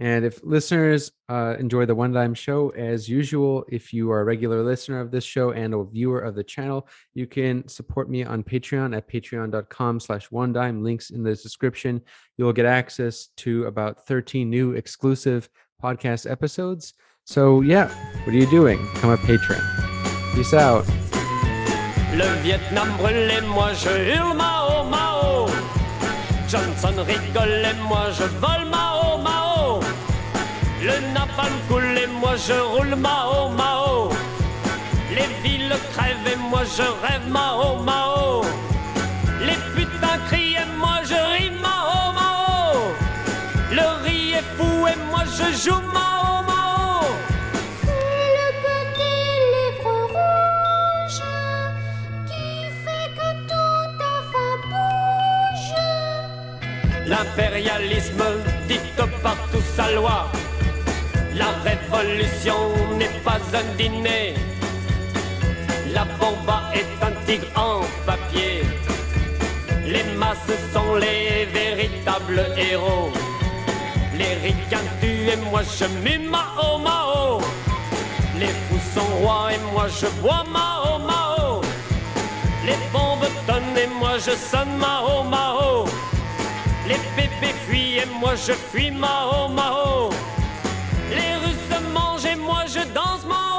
And if listeners enjoy the One Dime Show, as usual, if you are a regular listener of this show and a viewer of the channel, you can support me on Patreon at patreon.com/one dime. Links in the description. You'll get access to about 13 new exclusive podcast episodes. So yeah, what are you doing? Become a patron. Peace out. Le Vietnam brûlait, moi je hurle Mao Mao. Johnson rigole et moi je vole Mao Mao. Le napalm coule et moi je roule Mao Mao. Les villes crèvent et moi je rêve Mao Mao. Les putains crient et moi je ris Mao Mao. Le riz est fou et moi je joue Mao Mao. C'est le petit livre rouge qui fait que tout enfin bouge. L'impérialisme dicte partout sa loi. La révolution n'est pas un dîner. La bomba est un tigre en papier. Les masses sont les véritables héros. Les ricains tuent et moi je mue Mao Mao. Les fous sont rois et moi je bois Mao Mao. Les bombes tonnent et moi je sonne Mao Mao. Les bébés fuient et moi je fuis Mao Mao. Les Russes mangent et moi je danse Mao.